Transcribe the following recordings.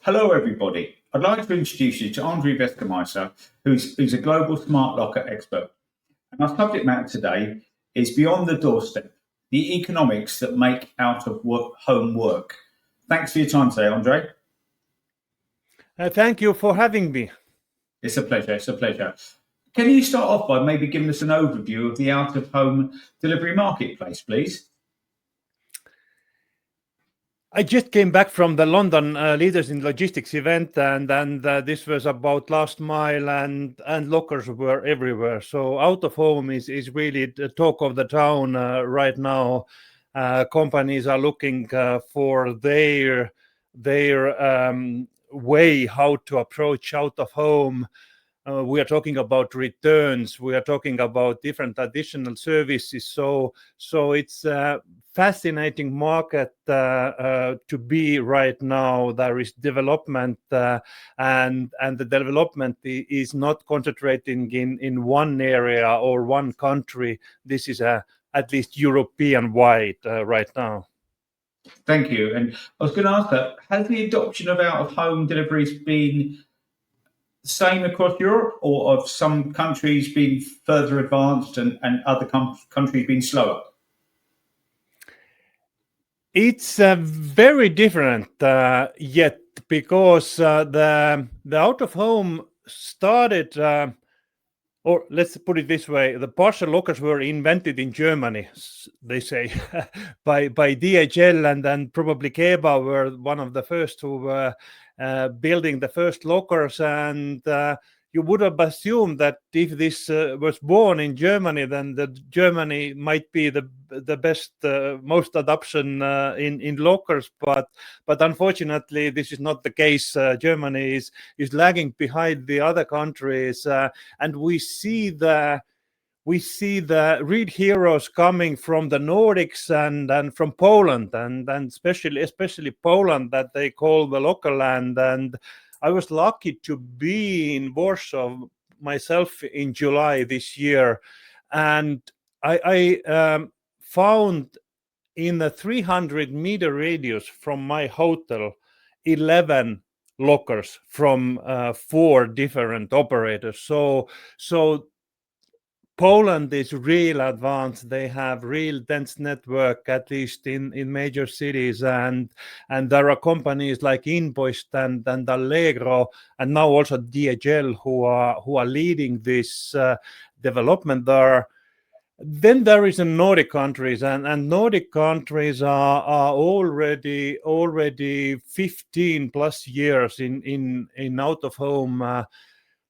Hello, everybody. I'd like to introduce you to Andrei Veskermeister, who's a global smart locker expert. And our subject matter today is Beyond the Doorstep, the economics that make out of home work. Thanks for your time today, Andrei. Thank you for having me. It's a pleasure. It's a pleasure. Can you start off by maybe giving us an overview of the out-of-home delivery marketplace, please? I just came back from the London Leaders in Logistics event, and this was about last mile, and lockers were everywhere. So out of home is really the talk of the town right now. Companies are looking for their way how to approach out of home. We are talking about returns. We are talking about different additional services. So it's a fascinating market to be right now. There is development, and the development is not concentrating in one area or one country. This is at least European wide right now. Thank you. And I was going to ask that, has the adoption of out-of-home deliveries been same across Europe, or have some countries been further advanced and other countries been slower? It's very different yet, because the out of home started, or let's put it this way: the partial lockers were invented in Germany, they say, by DHL, and then probably Keba were one of the first who were building the first lockers. And you would have assumed that if this was born in Germany, then Germany might be the best, most adoption in lockers. But unfortunately, this is not the case. Germany is lagging behind the other countries, and we see the real heroes coming from the Nordics and from Poland, and especially Poland, that they call the local land. And I was lucky to be in Warsaw myself in July this year, and I found in a 300-meter radius from my hotel 11 lockers from 4 different operators. So Poland is real advanced. They have real dense network, at least in major cities, and there are companies like Invoiced and Allegro, and now also DHL who are leading this development there. Then there is the Nordic countries, and Nordic countries are already 15 plus years in out of home.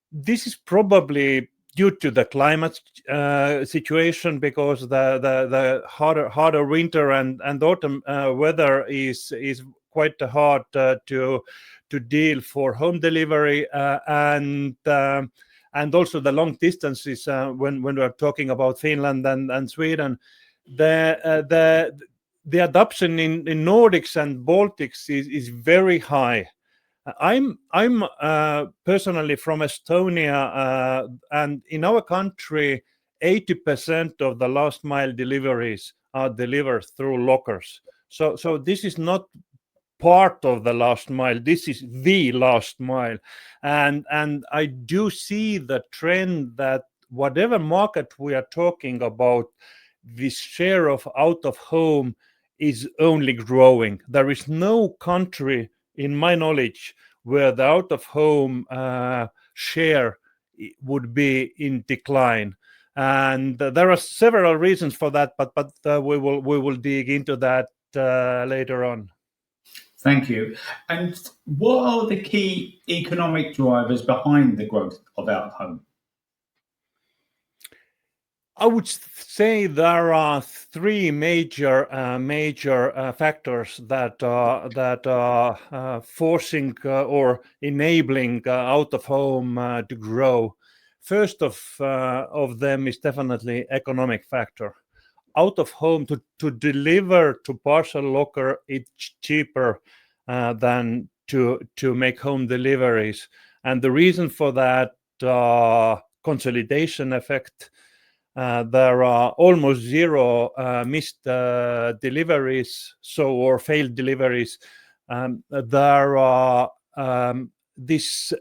This is probably due to the climate situation, because the harder winter and autumn weather is quite hard to deal for home delivery, and also the long distances when we're talking about Finland and Sweden. The adoption in Nordics and Baltics is very high. I'm personally from Estonia, and in our country, 80% of the last mile deliveries are delivered through lockers. So this is not part of the last mile. This is the last mile, and I do see the trend that whatever market we are talking about, this share of out of home is only growing. There is no country, in my knowledge, where the out of home share would be in decline, and there are several reasons for that, but we will dig into that later on. Thank you. And what are the key economic drivers behind the growth of out of home? I would say there are 3 major factors that are forcing or enabling out of home to grow. First of them is definitely economic factor. Out of home, to deliver to parcel locker, it's cheaper than to make home deliveries, and the reason for that, consolidation effect. There are almost zero missed deliveries, or failed deliveries. There are this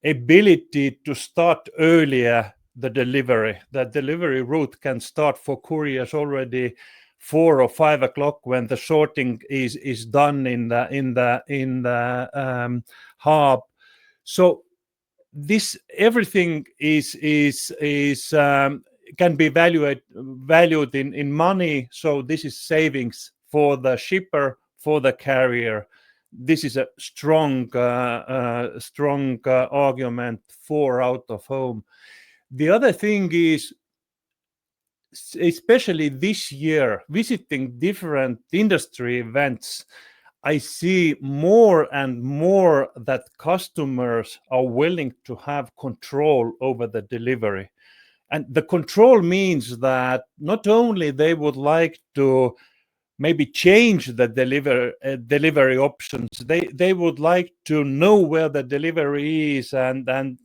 ability to start earlier the delivery route can start for couriers already 4 or 5 o'clock when the sorting is done in the hub. So this everything is can be valued in money. So this is savings for the shipper, for the carrier. This is a strong argument for out of home. The other thing is, especially this year, visiting different industry events, I see more and more that customers are willing to have control over the delivery. And the control means that not only they would like to maybe change the delivery options, they would like to know where the delivery is and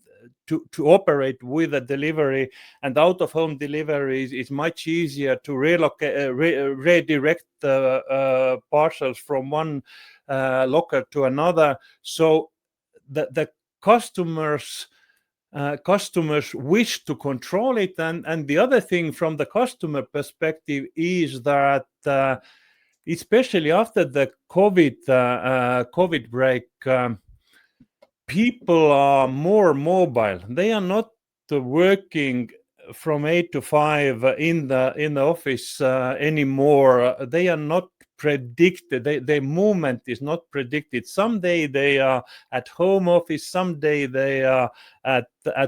to operate with a delivery. And out of home deliveries is much easier to redirect the parcels from one locker to another. So the customers wish to control it. And the other thing from the customer perspective is that especially after the COVID break, people are more mobile. They are not working from 8 to 5 in the office anymore. They are not predicted. Their movement is not predicted. Someday they are at home office, someday they are at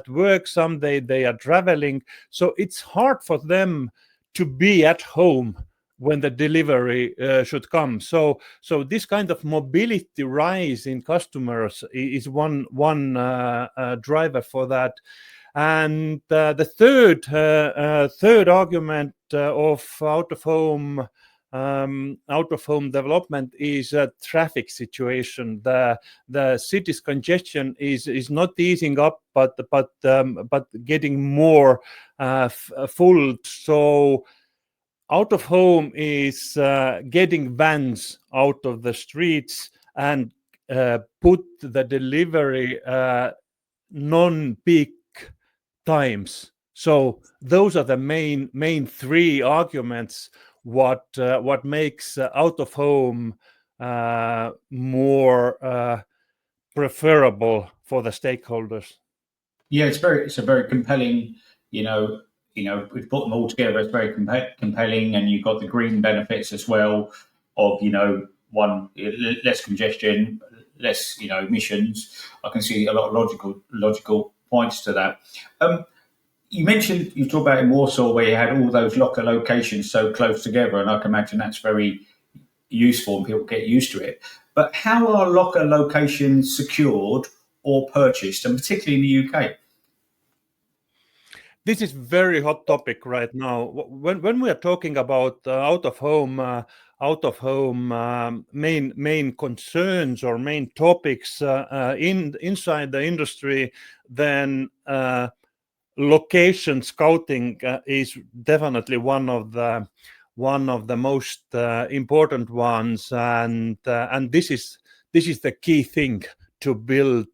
work, someday they are traveling. So it's hard for them to be at home when the delivery should come. So this kind of mobility rise in customers is one driver for that. And the third argument of out of home development is a traffic situation. The city's congestion is not easing up, but getting more full. So out of home is getting vans out of the streets and put the delivery non-peak times. So those are the main three arguments what makes out of home more preferable for the stakeholders. Yeah, it's a very compelling, we've put them all together. It's very compelling, and you've got the green benefits as well of, one, less congestion, less, emissions. I can see a lot of logical points to that. You mentioned, you talked about in Warsaw where you had all those locker locations so close together, and I can imagine that's very useful and people get used to it. But how are locker locations secured or purchased, and particularly in the UK? This is very hot topic right now. When we are talking about out of home main concerns or main topics inside the industry, then location scouting is definitely one of the most important ones, and this is the key thing to build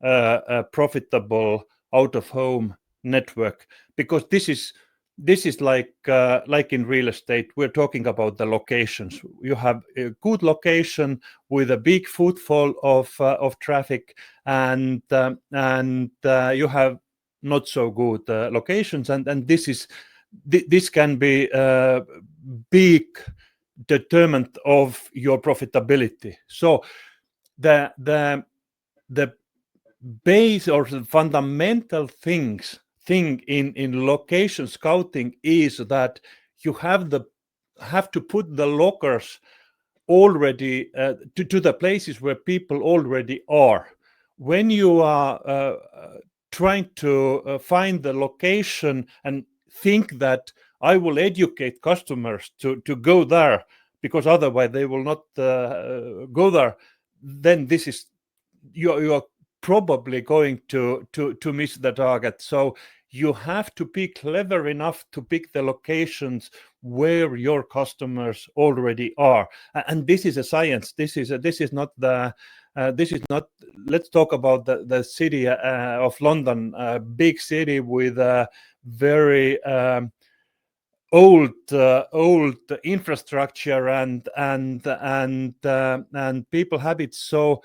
a profitable out of home network, because this is like in real estate. We're talking about the locations. You have a good location with a big footfall of traffic, and you have not so good locations, and this can be big determinant of your profitability. So the base or the fundamental thing in location scouting is that you have to put the lockers already to the places where people already are. When you are trying to find the location and think that I will educate customers to go there because otherwise they will not go there, then this is you are probably going to miss the target. So you have to be clever enough to pick the locations where your customers already are, and this is a science. This is not the this is not. Let's talk about the city of London, a big city with a very old infrastructure and people habits. So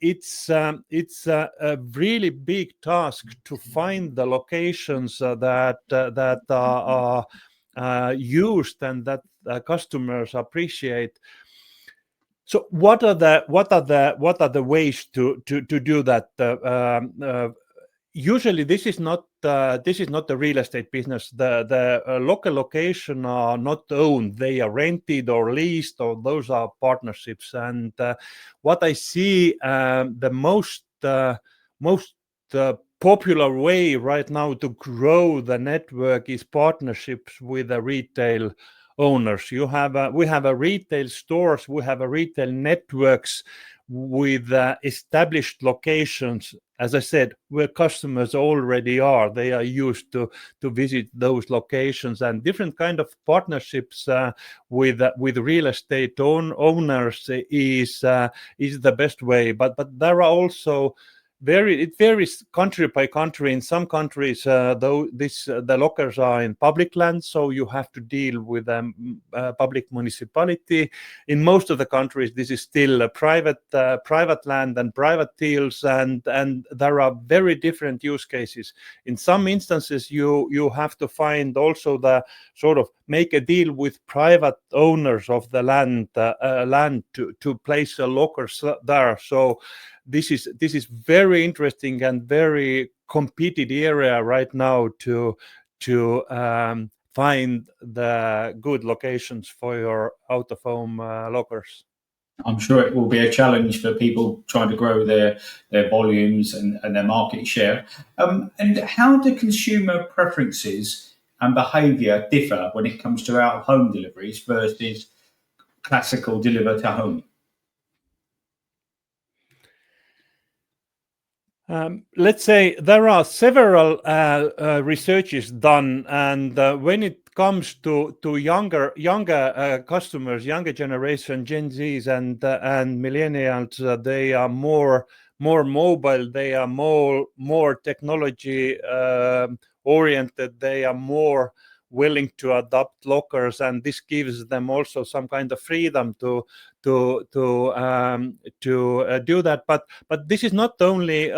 it's a really big task to find the locations that are used and that customers appreciate. So what are the ways to do that? Usually this is not the real estate business. The local location are not owned; they are rented or leased, or those are partnerships. And what I see, the most popular way right now to grow the network is partnerships with the retail owners. We have a retail stores, we have a retail networks with established locations, as I said, where customers already are. They are used to visit those locations, and different kind of partnerships with real estate owners is the best way. But there are also it varies country by country. In some countries, though, the lockers are in public land, so you have to deal with public municipality. In most of the countries, this is still a private land and private deals, and there are very different use cases. In some instances, you have to find also the sort of make a deal with private owners of the land to place a locker there. So this is very interesting and very competed area right now to find the good locations for your out of home lockers. I'm sure it will be a challenge for people trying to grow their volumes and their market share. And how do consumer preferences and behaviour differ when it comes to out of home deliveries versus classical deliver to home? Let's say there are several researches done, and when it comes to younger customers, younger generation, Gen Zs and millennials, they are more mobile. They are more technology oriented. They are more willing to adopt lockers, and this gives them also some kind of freedom to do that. But this is not only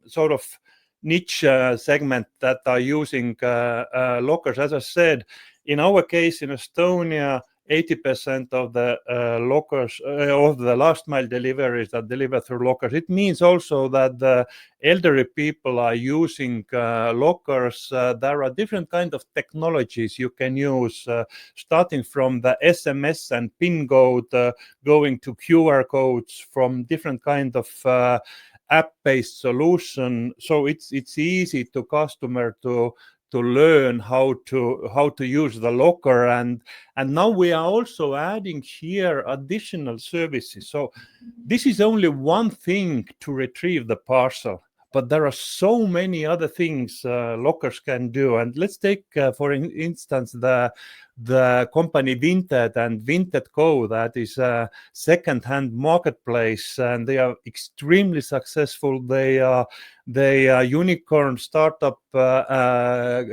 sort of niche segment that are using lockers. As I said, in our case in Estonia, 80% of the lockers of the last mile deliveries that deliver through lockers. It means also that the elderly people are using lockers. There are different kind of technologies you can use, starting from the SMS and PIN code, going to QR codes, from different kind of app-based solution. So it's easy to customer to learn how to use the locker, and now we are also adding here additional services. So this is only one thing to retrieve the parcel, but there are so many other things lockers can do. And let's take for instance the company Vinted and Vinted Co. That is a second-hand marketplace, and they are extremely successful. They are unicorn startup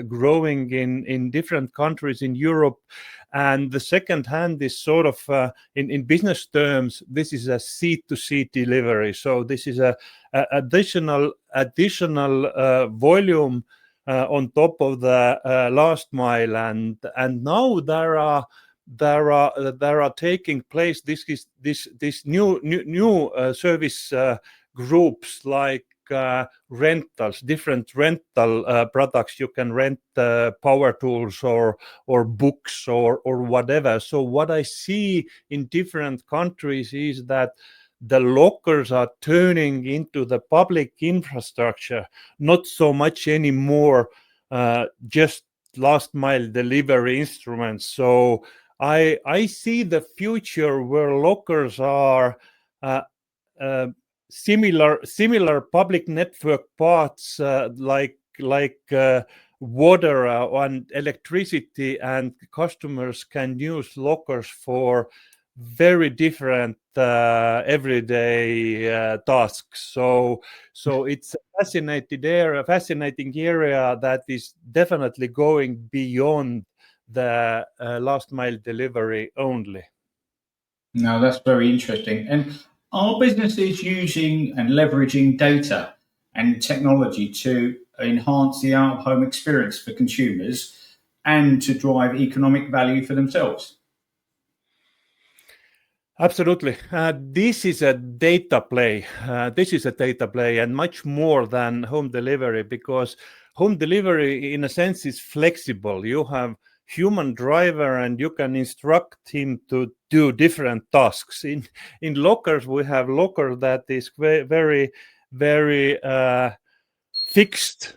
growing in different countries in Europe. And the second hand is sort of in business terms, this is a C2C delivery. So this is a additional volume on top of the last mile, and now there are taking place this new service groups like rentals, different rental products. You can rent power tools or books or whatever. So what I see in different countries is that the lockers are turning into the public infrastructure, not so much anymore just last mile delivery instruments. So I see the future where lockers are similar public network parts like water and electricity, and customers can use lockers for very different everyday tasks. So it's a fascinating area that is definitely going beyond the last mile delivery only. Now, that's very interesting. And are businesses using and leveraging data and technology to enhance the out of home experience for consumers and to drive economic value for themselves? Absolutely. This is a data play. This is a data play and much more than home delivery, because home delivery, in a sense, is flexible. You have human driver and you can instruct him to do different tasks. In lockers, we have locker that is very fixed,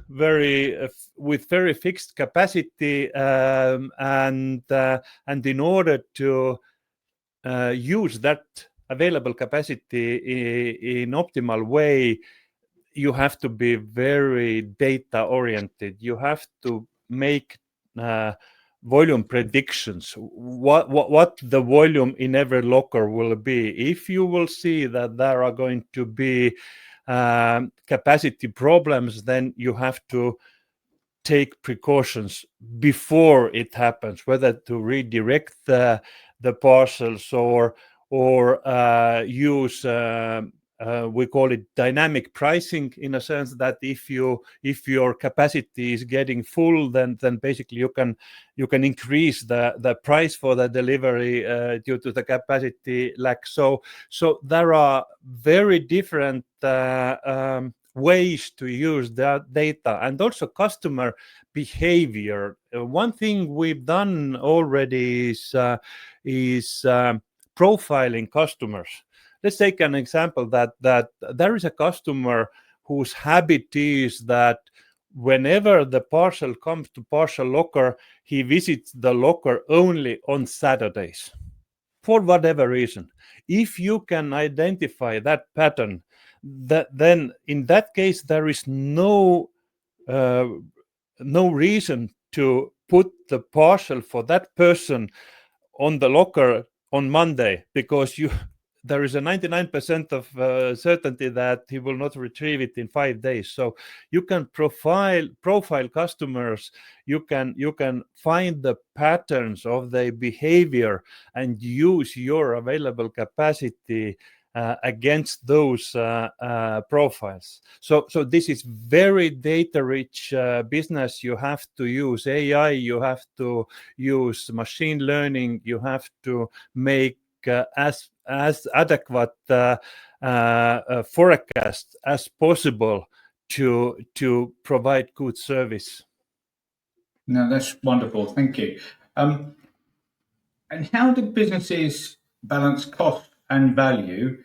with very fixed capacity, and in order to use that available capacity in optimal way, you have to be very data oriented. You have to make uh, volume predictions. What the volume in every locker will be. If you will see that there are going to be capacity problems, then you have to take precautions before it happens, whether to redirect the parcels or use we call it dynamic pricing, in a sense that if your capacity is getting full, then basically you can increase the price for the delivery due to the capacity lack. So there are very different ways to use that data, and also customer behavior. One thing we've done already is profiling customers. Let's take an example that there is a customer whose habit is that whenever the parcel comes to parcel locker, he visits the locker only on Saturdays for whatever reason. If you can identify that pattern, then in that case there is uh, no reason to put the parcel for that person on the locker on Monday, because there is a 99% of certainty that he will not retrieve it in 5 days. So you can profile customers. You can find the patterns of their behavior and use your available capacity against those profiles. So this is very data rich business. You have to use AI, you have to use machine learning, you have to make as adequate forecast as possible to provide good service. No, that's wonderful. Thank you. Um, and how do businesses balance cost and value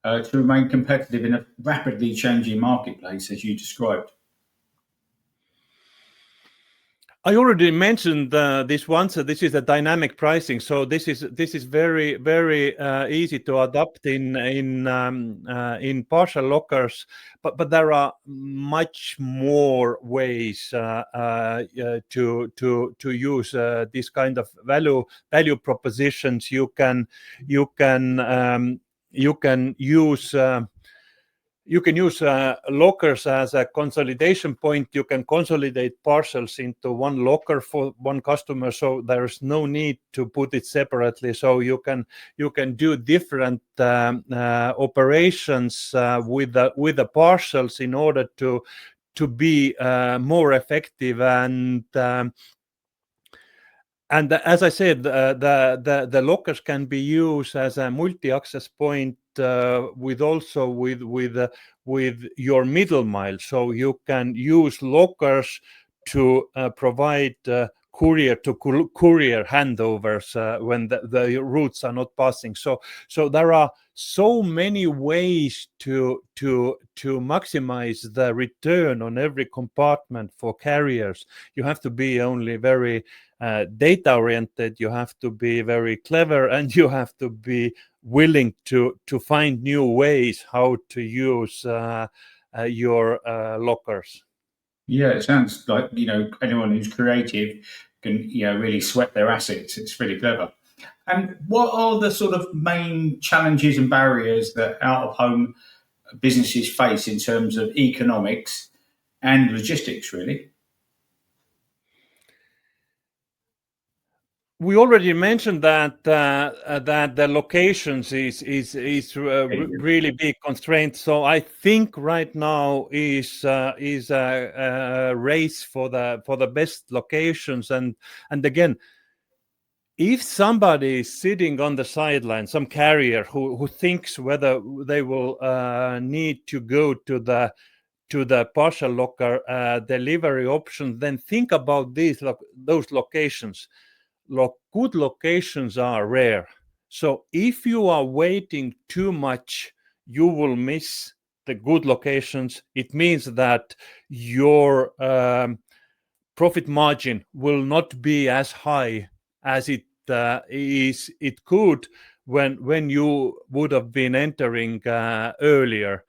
to remain competitive in a rapidly changing marketplace, as you described? I already mentioned this once. This is a dynamic pricing, so this is very easy to adopt in partial lockers, but there are much more ways to use this kind of value propositions. You can use lockers as a consolidation point. You can consolidate parcels into one locker for one customer, so there's no need to put it separately. So you can do different operations with the parcels in order to be more effective. And as I said, the lockers can be used as a multi-access point with your middle mile. So you can use lockers to provide courier to courier handovers when the routes are not passing. So there are so many ways to maximize the return on every compartment for carriers. You have to be only very data oriented, you have to be very clever, and you have to be willing to find new ways how to use your lockers. Yeah, it sounds like anyone who's creative can really sweat their assets. It's really clever. And what are the sort of main challenges and barriers that out of home businesses face in terms of economics and logistics, really? We already mentioned that that the locations really big constraint. So I think right now is a race for the best locations. And again, if somebody is sitting on the sideline, some carrier who thinks whether they will need to go to the partial locker delivery option, then think about those locations. Good locations are rare. So if you are waiting too much, you will miss the good locations. It means that your profit margin will not be as high as it could when you would have been entering earlier.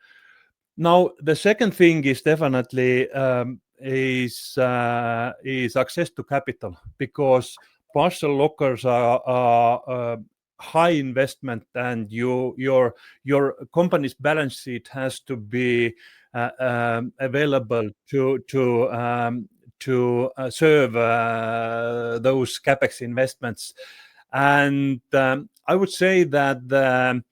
Now, the second thing is definitely is access to capital, because partial lockers are high investment, and your company's balance sheet has to be available to serve those capex investments. And I would say that the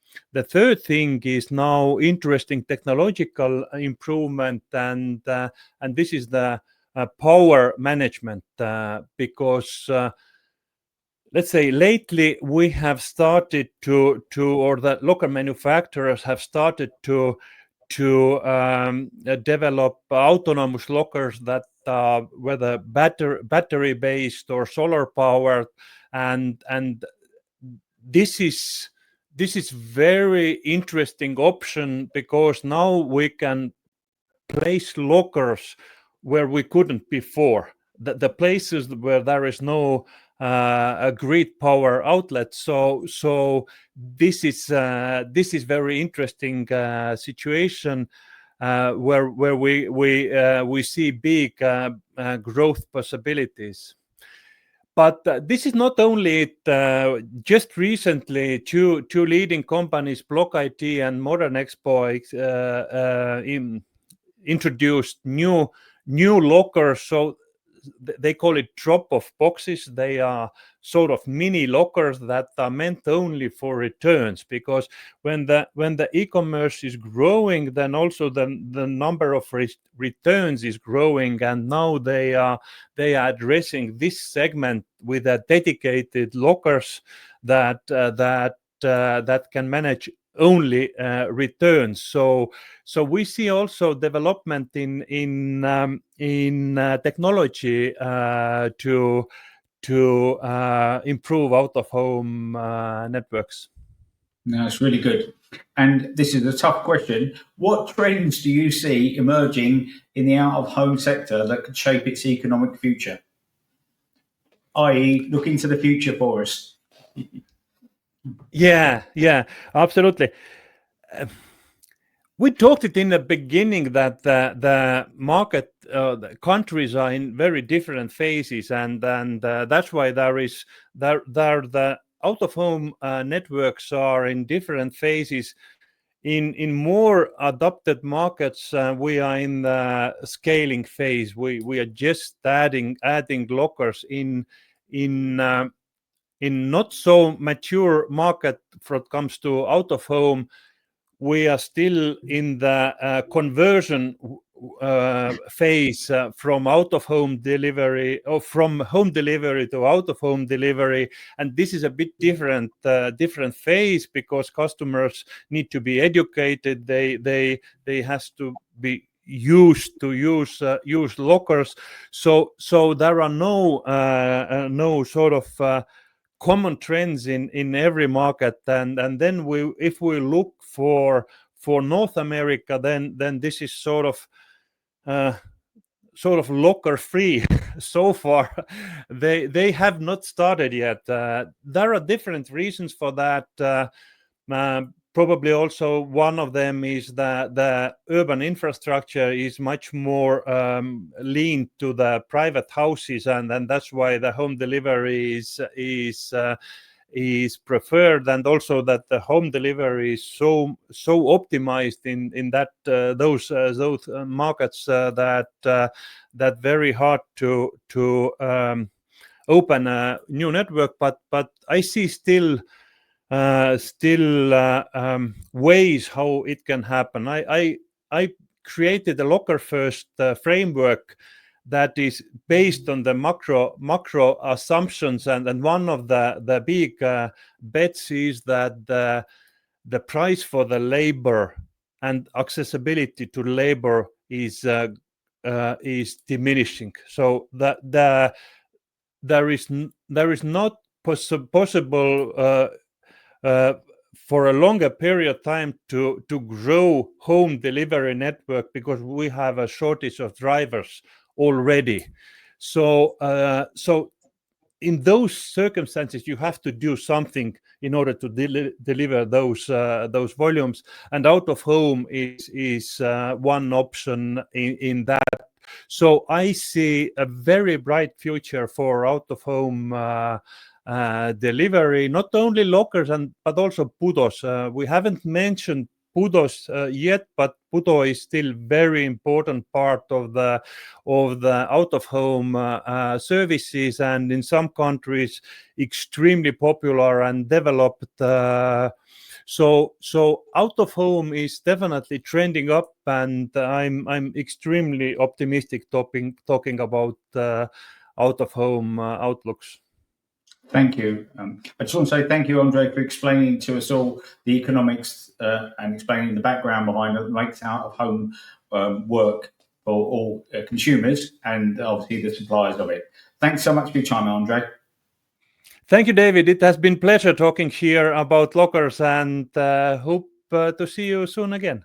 third thing is now interesting technological improvement, and this is the power management, because let's say lately we have started to or the local manufacturers have started to develop autonomous lockers that whether battery based or solar powered, and this is very interesting option, because now we can place lockers where we couldn't before, the places where there is no a grid power outlet. So this is very interesting situation where we see big growth possibilities. But this is not only it. Just recently, two leading companies, Block IT and Modern Expo, introduced new lockers. So they call it drop-off boxes. They are sort of mini lockers that are meant only for returns, because when the e-commerce is growing, then also the number of returns is growing, and now they are addressing this segment with a dedicated lockers that can manage only returns. So we see also development in technology to improve out of home networks. No, it's really good. And this is a tough question. What trends do you see emerging in the out of home sector that could shape its economic future? I.e., look into the future for us. Yeah, absolutely. We talked it in the beginning that the market, the countries are in very different phases, and that's why the out of home networks are in different phases. In more adopted markets, we are in the scaling phase. We are just adding lockers in not so mature market when it comes to out of home. We are still in the conversion phase from out of home delivery, or from home delivery to out of home delivery, and this is a bit different phase, because customers need to be educated. They has to be used to use lockers. So there are no sort of common trends in every market, and then if we look for North America, then this is sort of locker free so far. They have not started yet. There are different reasons for that. Probably also one of them is that the urban infrastructure is much more lean to the private houses, and that's why the home delivery is preferred, and also that the home delivery is so optimized in that those markets that very hard to open a new network. But I see still ways how it can happen. I created a locker first framework that is based on the macro assumptions, and one of the big bets is that the price for the labor and accessibility to labor is diminishing. So there is not possible for a longer period of time to grow home delivery network, because we have a shortage of drivers already. So in those circumstances, you have to do something in order to deliver those volumes, and out of home is one option in that. So I see a very bright future for out of home delivery, not only lockers but also Pudos. We haven't mentioned Pudos yet, but Pudo is still very important part of the out of home services, and in some countries extremely popular and developed. So out of home is definitely trending up, and I'm extremely optimistic talking about out of home outlooks. Thank you. I just want to say thank you, Andre, for explaining to us all the economics and explaining the background behind it makes out of home work for all consumers and obviously the suppliers of it. Thanks so much for your time, Andre. Thank you, David. It has been a pleasure talking here about lockers, and hope to see you soon again.